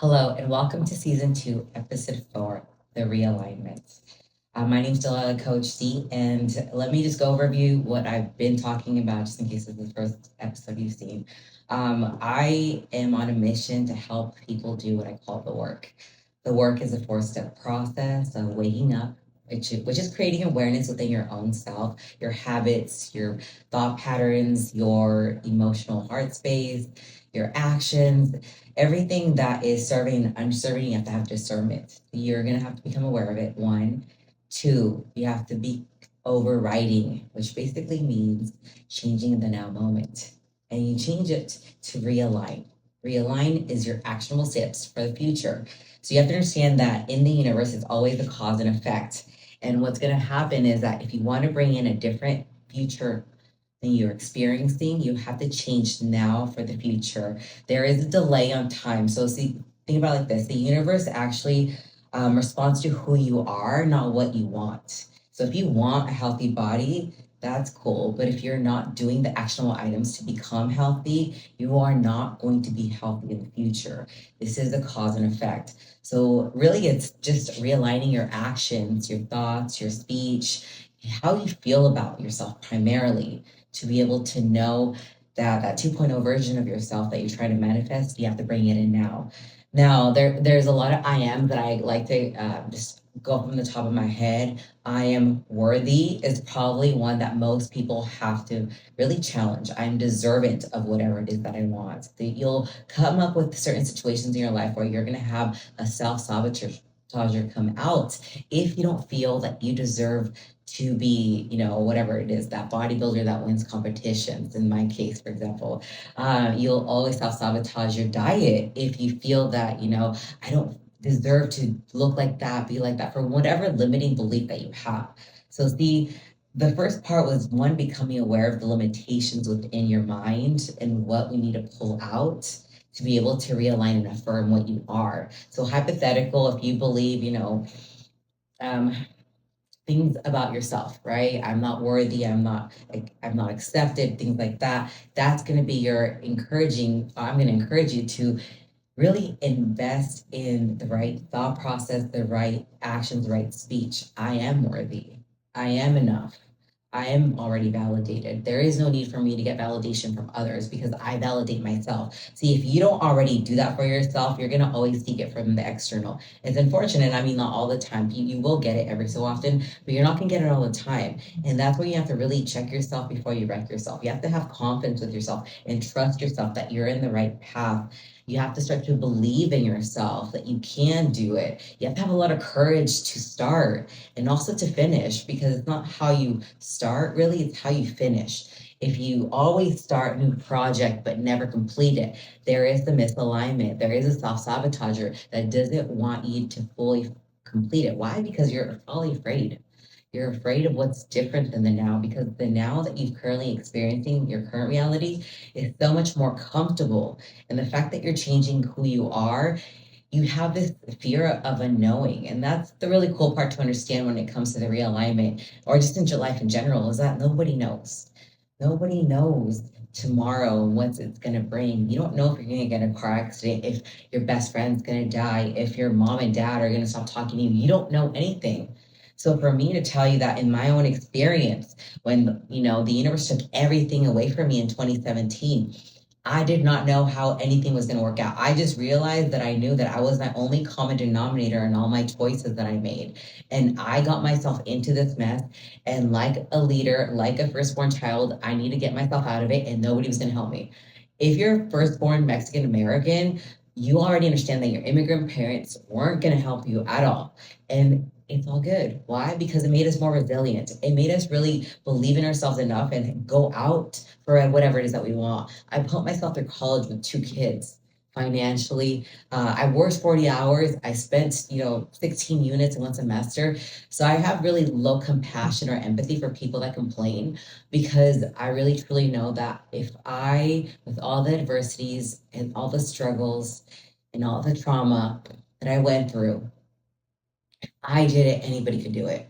Hello, and welcome to season 2, episode 4, the Realignment. My name's Delilah Coach C, and let me just go overview what I've been talking about, just in case it's the first episode you've seen. I am on a mission to help people do what I call the work. The work is a 4-step process of waking up, which is creating awareness within your own self, your habits, your thought patterns, your emotional heart space, your actions, everything that is serving and unserving. You have to have discernment. You're going to have to become aware of it. One. Two, you have to be overriding, which basically means changing in the now moment. And you change it to realign. Realign is your actionable steps for the future. So you have to understand that in the universe, it's always a cause and effect. And what's going to happen is that if you want to bring in a different future than you're experiencing, you have to change now for the future. There is a delay on time. So see, think about it like this. The universe actually responds to who you are, not what you want. So if you want a healthy body, that's cool. But if you're not doing the actionable items to become healthy, you are not going to be healthy in the future. This is a cause and effect. So really, it's just realigning your actions, your thoughts, your speech, how you feel about yourself primarily, to be able to know that 2.0 version of yourself that you're trying to manifest, you have to bring it in now. Now, there's a lot of I am that I like to just go from the top of my head. I am worthy is probably one that most people have to really challenge. I'm deserving of whatever it is that I want. That you'll come up with certain situations in your life where you're going to have a self-sabotage come out if you don't feel that you deserve to be, whatever it is, that bodybuilder that wins competitions. In my case, for example, you'll always self-sabotage your diet if you feel that, I don't deserve to look like that, be like that, for whatever limiting belief that you have. So the first part was one, becoming aware of the limitations within your mind and what we need to pull out to be able to realign and affirm what you are. So hypothetical, if you believe, um, things about yourself, right? I'm not worthy, I'm not accepted, things like that. That's going to be your encouraging. I'm going to encourage you to really invest in the right thought process, the right actions, the right speech. I am worthy. I am enough. I am already validated. There is no need for me to get validation from others because I validate myself. See, if you don't already do that for yourself, you're going to always seek it from the external. It's unfortunate. I mean, not all the time. You will get it every so often, but you're not going to get it all the time. And that's where you have to really check yourself before you wreck yourself. You have to have confidence with yourself and trust yourself that you're in the right path. You have to start to believe in yourself that you can do it. You have to have a lot of courage to start and also to finish, because it's not how you start, really, it's how you finish. If you always start a new project but never complete it, there is the misalignment. There is a self-sabotager that doesn't want you to fully complete it. Why? Because you're probably afraid. You're afraid of what's different than the now, because the now that you're currently experiencing, your current reality, is so much more comfortable. And the fact that you're changing who you are, you have this fear of unknowing. And that's the really cool part to understand when it comes to the realignment, or just in your life in general, is that nobody knows. Nobody knows tomorrow what it's going to bring. You don't know if you're going to get a car accident, if your best friend's going to die, if your mom and dad are going to stop talking to you. You don't know anything. So for me to tell you that in my own experience, when, the universe took everything away from me in 2017, I did not know how anything was going to work out. I just realized that I knew that I was my only common denominator in all my choices that I made. And I got myself into this mess. And like a leader, like a firstborn child, I need to get myself out of it, and nobody was going to help me. If you're firstborn Mexican American, you already understand that your immigrant parents weren't going to help you at all. And it's all good. Why? Because it made us more resilient. It made us really believe in ourselves enough and go out for whatever it is that we want. I put myself through college with 2 kids financially. I worked 40 hours. I spent, 16 units in one semester. So I have really low compassion or empathy for people that complain, because I really truly know that if I, with all the adversities and all the struggles and all the trauma that I went through, I did it, anybody could do it.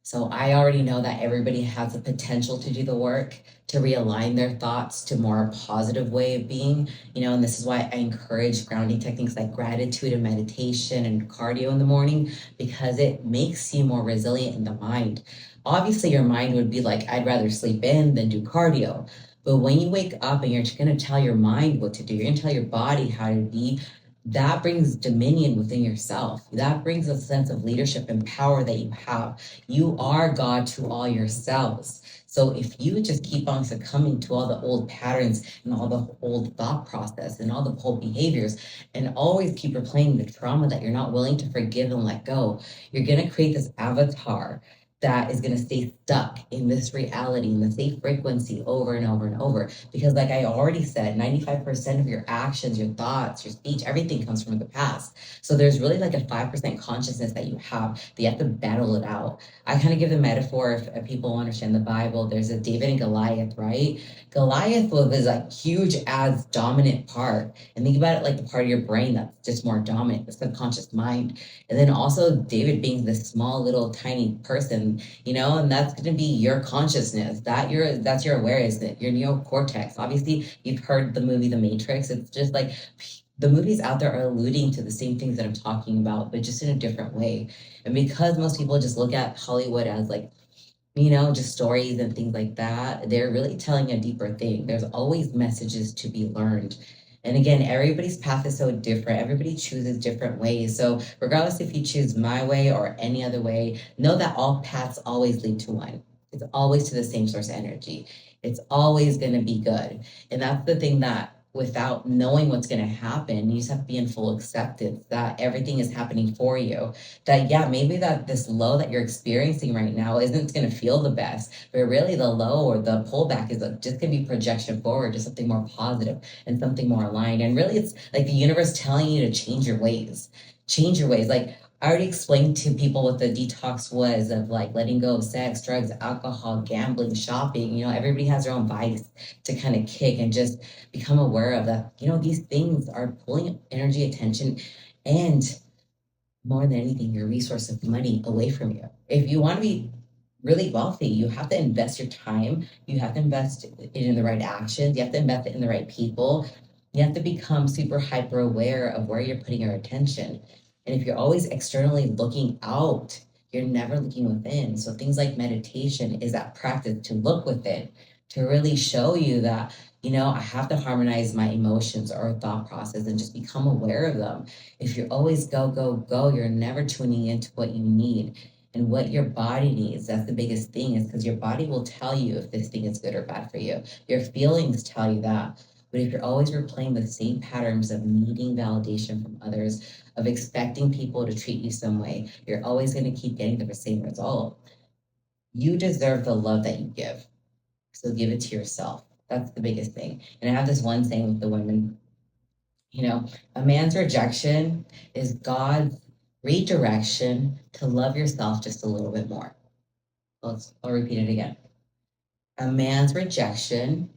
So I already know that everybody has the potential to do the work, to realign their thoughts to more positive way of being, and this is why I encourage grounding techniques like gratitude and meditation and cardio in the morning, because it makes you more resilient in the mind. Obviously, your mind would be like, I'd rather sleep in than do cardio. But when you wake up and you're going to tell your mind what to do, you're going to tell your body how to be, that brings dominion within yourself. That brings a sense of leadership and power that you have. You are God to all yourselves. So if you just keep on succumbing to all the old patterns and all the old thought process and all the old behaviors and always keep replaying the trauma that you're not willing to forgive and let go, you're going to create this avatar that is going to stay stuck in this reality, in the same frequency over and over and over. Because, like I already said, 95% of your actions, your thoughts, your speech, everything comes from the past. So there's really like a 5% consciousness that you have that you have to battle it out. I kind of give the metaphor, if people understand the Bible, there's a David and Goliath, right? Goliath was this like huge as dominant part. And think about it like the part of your brain that's just more dominant, the subconscious mind. And then also David being this small little tiny person, and that's going to be your consciousness, that's your awareness, your neocortex. Obviously, you've heard the movie The Matrix. It's just like the movies out there are alluding to the same things that I'm talking about, but just in a different way. And because most people just look at Hollywood as like, just stories and things like that, they're really telling a deeper thing. There's always messages to be learned. And again, everybody's path is so different. Everybody chooses different ways. So, regardless if you choose my way or any other way, know that all paths always lead to one. It's always to the same source of energy. It's always going to be good. And that's the thing that without knowing what's going to happen, you just have to be in full acceptance that everything is happening for you. That, yeah, maybe that this low that you're experiencing right now isn't going to feel the best, but really the low or the pullback is just going to be projection forward to something more positive and something more aligned. And really, it's like the universe telling you to change your ways. Change your ways. Like I already explained to people what the detox was of like letting go of sex, drugs, alcohol, gambling, shopping. Everybody has their own vice to kind of kick and just become aware of that. These things are pulling energy, attention, and more than anything, your resource of money away from you. If you want to be really wealthy, you have to invest your time. You have to invest it in the right actions. You have to invest it in the right people. You have to become super hyper aware of where you're putting your attention. And if you're always externally looking out, you're never looking within. So things like meditation is that practice to look within, to really show you that, I have to harmonize my emotions or thought process and just become aware of them. If you're always go, go, go, you're never tuning into what you need and what your body needs. That's the biggest thing, is because your body will tell you if this thing is good or bad for you. Your feelings tell you that. But if you're always replaying the same patterns of needing validation from others, of expecting people to treat you some way, you're always going to keep getting the same result. You deserve the love that you give. So give it to yourself. That's the biggest thing. And I have this one saying with the women, a man's rejection is God's redirection to love yourself just a little bit more. I'll repeat it again. A man's rejection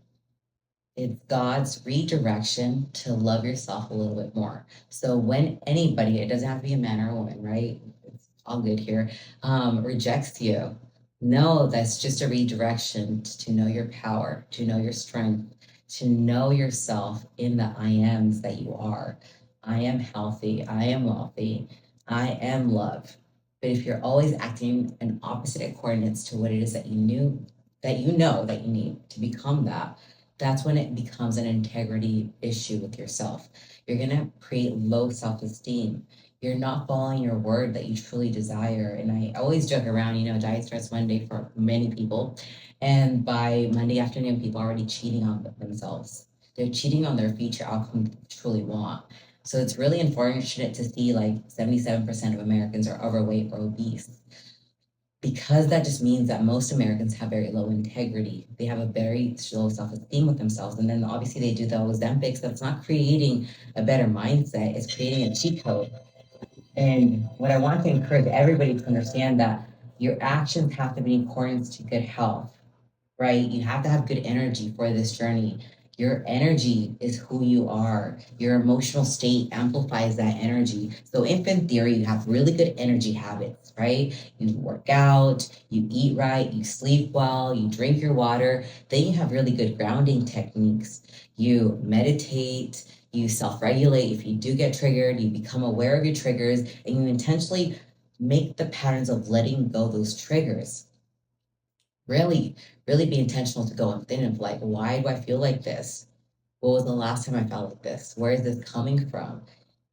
is God's redirection to love yourself a little bit more. So when anybody, it doesn't have to be a man or a woman, right? It's all good here, rejects you, no, that's just a redirection to know your power, to know your strength, to know yourself in the I ams that you are. I am healthy. I am wealthy. I am love. But if you're always acting in opposite coordinates to what it is that you know that you need to become that, that's when it becomes an integrity issue with yourself. You're going to create low self-esteem. You're not following your word that you truly desire. And I always joke around, diet starts Monday for many people. And by Monday afternoon, people are already cheating on themselves. They're cheating on their future outcome they truly want. So it's really unfortunate to see like 77% of Americans are overweight or obese, because that just means that most Americans have very low integrity. They have a very low self-esteem with themselves. And then obviously they do the Ozempics. That's not creating a better mindset. It's creating a cheat code. And what I want to encourage everybody to understand that your actions have to be in accordance to good health, right? You have to have good energy for this journey. Your energy is who you are. Your emotional state amplifies that energy. So if in theory you have really good energy habits, right? You work out, you eat right, you sleep well, you drink your water, then you have really good grounding techniques. You meditate, you self-regulate. If you do get triggered, you become aware of your triggers and you intentionally make the patterns of letting go those triggers. Really be intentional to go within of like, why do I feel like this? What was the last time I felt like this? Where is this coming from?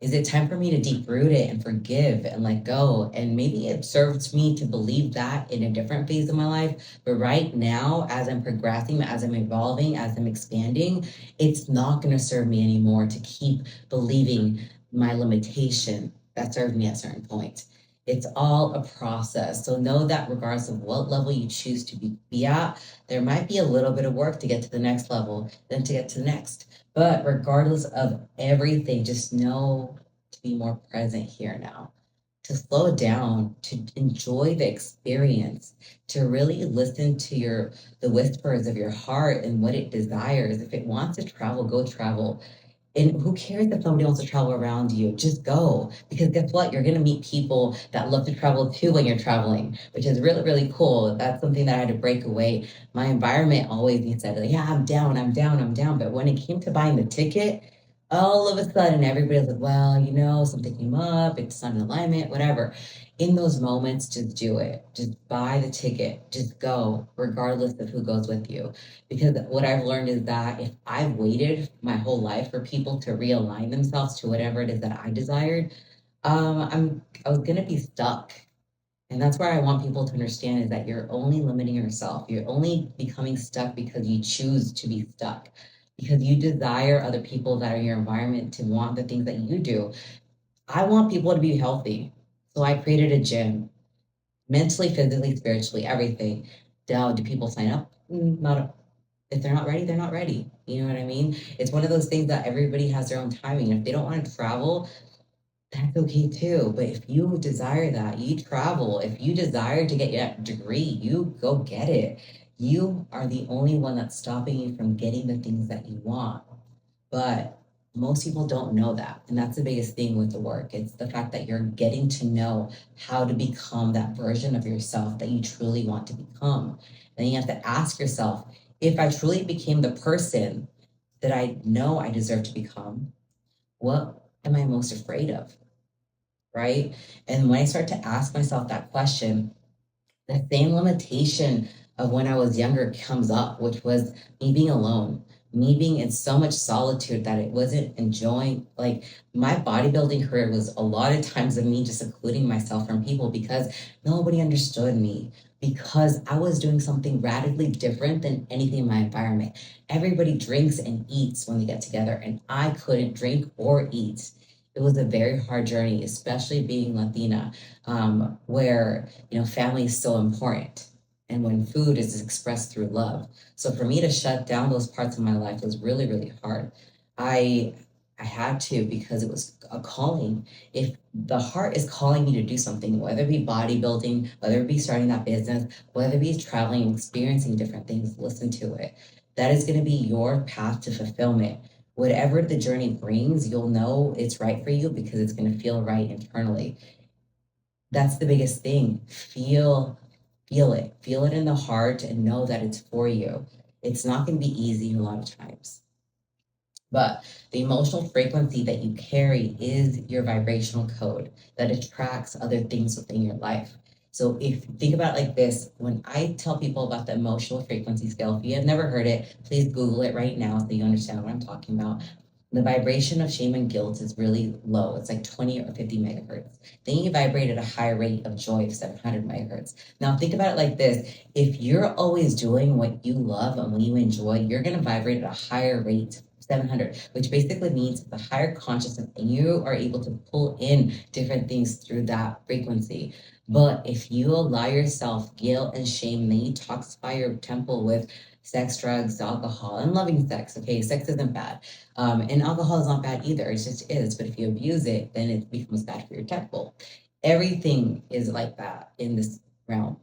Is it time for me to deep root it and forgive and let go? And maybe it serves me to believe that in a different phase of my life. But right now, as I'm progressing, as I'm evolving, as I'm expanding, it's not going to serve me anymore to keep believing my limitation that served me at certain points. It's all a process. So know that regardless of what level you choose to be at, there might be a little bit of work to get to the next level, then to get to the next. But regardless of everything, just know to be more present here now, to slow down, to enjoy the experience, to really listen to the whispers of your heart and what it desires. If it wants to travel, go travel. And who cares if somebody wants to travel around you? Just go. Because guess what? You're going to meet people that love to travel too when you're traveling, which is really, really cool. That's something that I had to break away. My environment always said, like, yeah, I'm down, I'm down, I'm down. But when it came to buying the ticket, all of a sudden everybody was like, well, something came up, it's not in alignment, whatever. In those moments, just do it. Just buy the ticket. Just go, regardless of who goes with you. Because what I've learned is that if I've waited my whole life for people to realign themselves to whatever it is that I desired, I was gonna be stuck. And that's where I want people to understand is that you're only limiting yourself. You're only becoming stuck because you choose to be stuck. Because you desire other people that are in your environment to want the things that you do. I want people to be healthy. So I created a gym, mentally, physically, spiritually, everything. Now, do people sign up? Not if they're not ready, they're not ready. You know what I mean? It's one of those things that everybody has their own timing. If they don't want to travel, that's okay too. But if you desire that, you travel. If you desire to get your degree, you go get it. You are the only one that's stopping you from getting the things that you want. But most people don't know that. And that's the biggest thing with the work. It's the fact that you're getting to know how to become that version of yourself that you truly want to become. Then you have to ask yourself, if I truly became the person that I know I deserve to become, what am I most afraid of? Right? And when I start to ask myself that question, the same limitation of when I was younger comes up, which was me being alone, me being in so much solitude that it wasn't enjoying. Like my bodybuilding career was a lot of times of me just secluding myself from people because nobody understood me, because I was doing something radically different than anything in my environment. Everybody drinks and eats when they get together, and I couldn't drink or eat. It was a very hard journey, especially being Latina, where family is so important. And when food is expressed through love. So for me to shut down those parts of my life was really, really hard. I I had to because it was a calling. If the heart is calling me to do something, whether it be bodybuilding, whether it be starting that business, whether it be traveling, experiencing different things, listen to it. That is going to be your path to fulfillment. Whatever the journey brings, you'll know it's right for you because it's going to feel right internally. That's the biggest thing. Feel it in the heart and know that it's for you. It's not going to be easy a lot of times, but the emotional frequency that you carry is your vibrational code that attracts other things within your life. So if you think about it like this, when I tell people about the emotional frequency scale, if you have never heard it, please Google it right now so you understand what I'm talking about. The vibration of shame and guilt is really low. It's like 20 or 50 megahertz. Then you vibrate at a higher rate of joy of 700 megahertz. Now think about it like this. If you're always doing what you love and what you enjoy, you're going to vibrate at a higher rate, 700, which basically means the higher consciousness, and you are able to pull in different things through that frequency. But if you allow yourself guilt and shame, then you toxify your temple with sex, drugs, alcohol, and loving sex. Okay, sex isn't bad. And alcohol is not bad either. It just is. But if you abuse it, then it becomes bad for your temple. Everything is like that in this realm.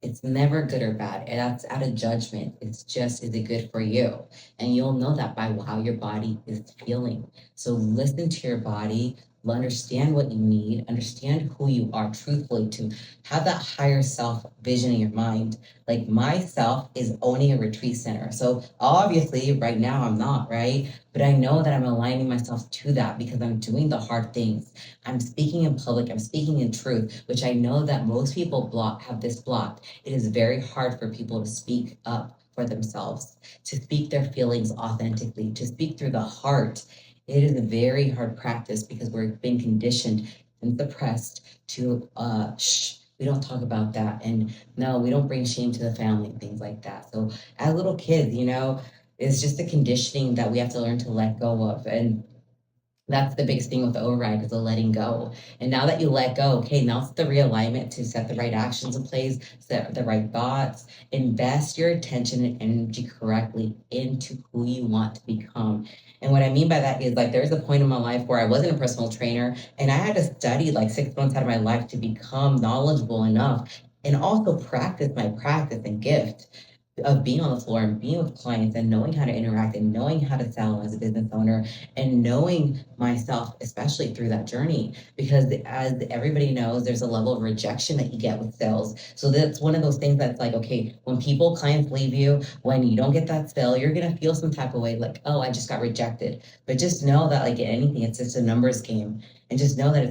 It's never good or bad. And that's out of judgment. It's just, is it good for you? And you'll know that by how your body is feeling. So listen to your body, understand what you need, understand who you are truthfully, to have that higher self vision in your mind. Like myself is owning a retreat center. So obviously right now I'm not, right? But I know that I'm aligning myself to that because I'm doing the hard things. I'm speaking in public, I'm speaking in truth, which I know that most people have this block. It is very hard for people to speak up for themselves, to speak their feelings authentically, to speak through the heart. It is a very hard practice because we're being conditioned and suppressed to shh. We don't talk about that. And no, we don't bring shame to the family, things like that. So as little kids, it's just the conditioning that we have to learn to let go of. And that's the biggest thing with the override, is the letting go. And now that you let go, okay, now it's the realignment to set the right actions in place, set the right thoughts, invest your attention and energy correctly into who you want to become. And what I mean by that is, like, there's a point in my life where I wasn't a personal trainer and I had to study like 6 months out of my life to become knowledgeable enough and also practice my practice and gift of being on the floor and being with clients and knowing how to interact and knowing how to sell as a business owner and knowing myself, especially through that journey. Because as everybody knows, there's a level of rejection that you get with sales. So that's one of those things that's like, okay, when clients leave you, when you don't get that sale, you're going to feel some type of way like, oh, I just got rejected. But just know that, like in anything, it's just a numbers game. And just know that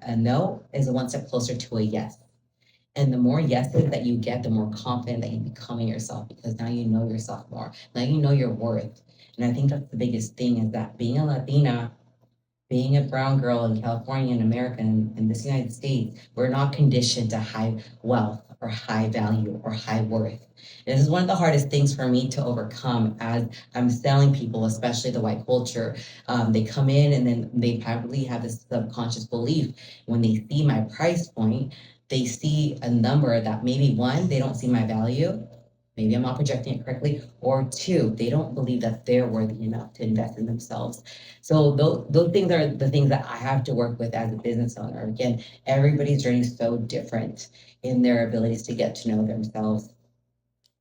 a no is a one step closer to a yes. And the more yeses that you get, the more confident that you become in yourself, because now you know yourself more. Now you know your worth. And I think that's the biggest thing, is that being a Latina, being a brown girl in California and America and in this United States, we're not conditioned to high wealth or high value or high worth. This is one of the hardest things for me to overcome as I'm selling people, especially the white culture. They come in and then they probably have this subconscious belief when they see my price point, they see a number that maybe one, they don't see my value. Maybe I'm not projecting it correctly. Or two, they don't believe that they're worthy enough to invest in themselves. So those things are the things that I have to work with as a business owner. Again, everybody's journey is so different in their abilities to get to know themselves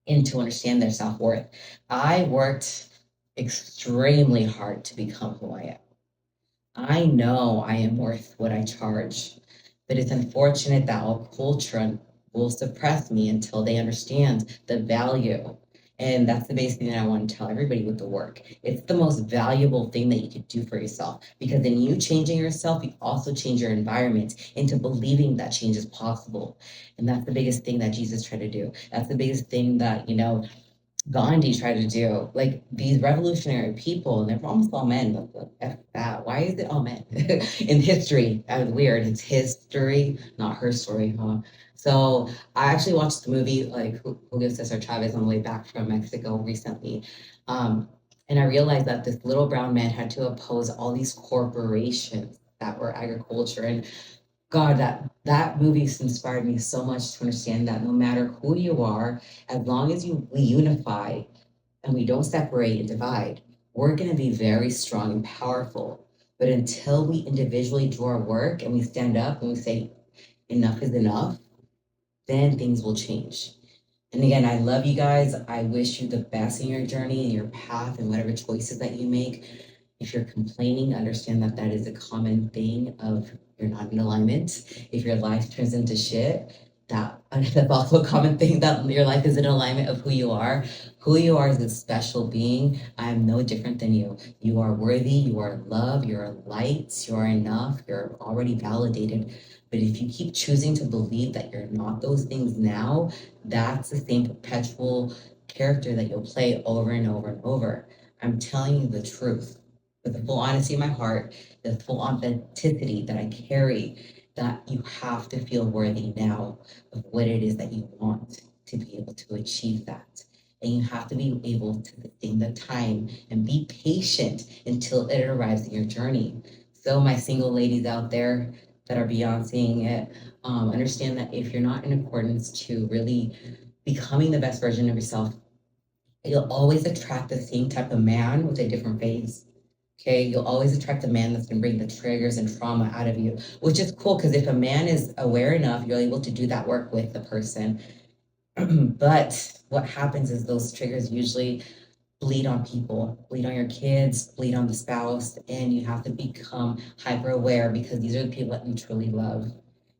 and to understand their self-worth. I worked extremely hard to become who I am. I know I am worth what I charge, but it's unfortunate that our culture will suppress me until they understand the value. And that's the basic thing that I want to tell everybody with the work. It's the most valuable thing that you could do for yourself, because in you changing yourself, you also change your environment into believing that change is possible. And that's the biggest thing that Jesus tried to do. That's the biggest thing that, Gandhi tried to do. Like these revolutionary people, and they're almost all men. But F that. Why is it all men in history? Weird. It's history, not her story, huh? So I actually watched the movie like Julio Cesar Chavez on the way back from Mexico recently. And I realized that this little brown man had to oppose all these corporations that were agriculture. And God, that movie inspired me so much to understand that no matter who you are, as long as we unify and we don't separate and divide, we're going to be very strong and powerful. But until we individually do our work and we stand up and we say enough is enough, then things will change. And again, I love you guys. I wish you the best in your journey and your path and whatever choices that you make. If you're complaining, understand that that is a common thing of you're not in alignment. If your life turns into shit, that's also a common thing, that your life is in alignment of who you are. Who you are is a special being. I am no different than you. You are worthy, you are loved, you're light, you are enough, you're already validated. But if you keep choosing to believe that you're not those things now, that's the same perpetual character that you'll play over and over and over. I'm telling you the truth with the full honesty in my heart, the full authenticity that I carry, that you have to feel worthy now of what it is that you want to be able to achieve that. And you have to be able to sustain the time and be patient until it arrives in your journey. So my single ladies out there that are beyond seeing it, understand that if you're not in accordance to really becoming the best version of yourself, you'll always attract the same type of man with a different face. Okay, you'll always attract a man that's gonna bring the triggers and trauma out of you, which is cool because if a man is aware enough, you're able to do that work with the person. But what happens is those triggers usually bleed on people, bleed on your kids, bleed on the spouse, and you have to become hyper aware because these are the people that you truly love.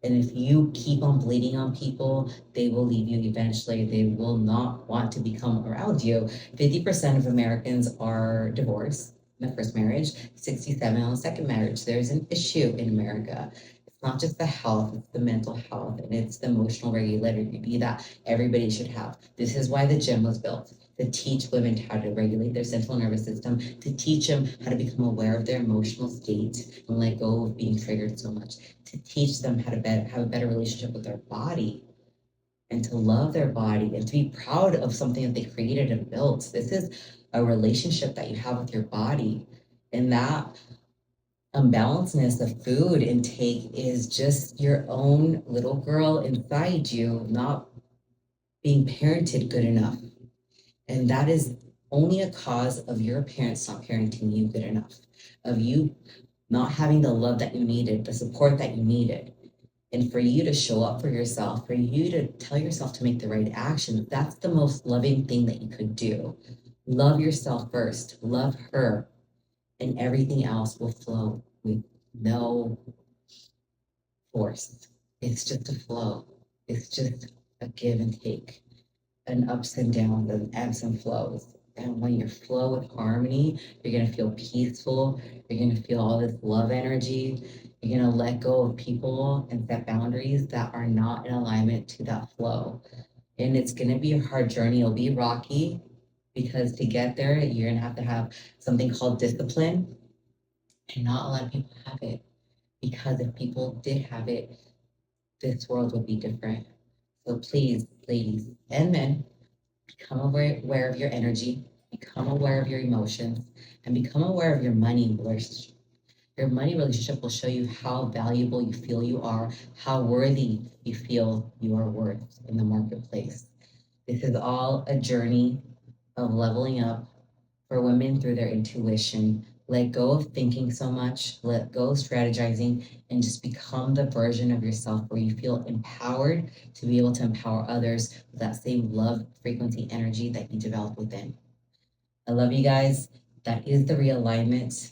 And if you keep on bleeding on people, they will leave you eventually. They will not want to become around you. 50% of Americans are divorced in the first marriage, 67 on the second marriage. There's an issue in America. It's not just the health, it's the mental health, and it's the emotional regularity that everybody should have. This is why the gym was built, to teach women how to regulate their central nervous system, to teach them how to become aware of their emotional state and let go of being triggered so much, to teach them how to have a better relationship with their body and to love their body and to be proud of something that they created and built. This is a relationship that you have with your body. And that unbalancedness of food intake is just your own little girl inside you not being parented good enough. And that is only a cause of your parents not parenting you good enough, of you not having the love that you needed, the support that you needed. And for you to show up for yourself, for you to tell yourself to make the right action, that's the most loving thing that you could do. Love yourself first, love her, and everything else will flow with no force. It's just a flow, it's just a give and take, an ups and downs and ebbs and flows. And when you flow with harmony, you're going to feel peaceful. You're going to feel all this love energy. You're going to let go of people and set boundaries that are not in alignment to that flow. And it's going to be a hard journey. It'll be rocky because to get there, you're going to have something called discipline. And not a lot of people have it. Because if people did have it, this world would be different. So please, ladies and men, become aware of your energy, become aware of your emotions, and become aware of your money relationship. Your money relationship will show you how valuable you feel you are, how worthy you feel you are worth in the marketplace. This is all a journey of leveling up for women through their intuition. Let go of thinking so much, let go of strategizing, and just become the version of yourself where you feel empowered to be able to empower others with that same love, frequency, energy that you develop within. I love you guys. That is the realignment.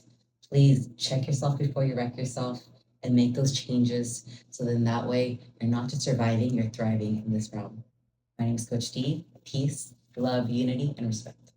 Please check yourself before you wreck yourself and make those changes so then that way you're not just surviving, you're thriving in this realm. My name is Coach D. Peace, love, unity, and respect.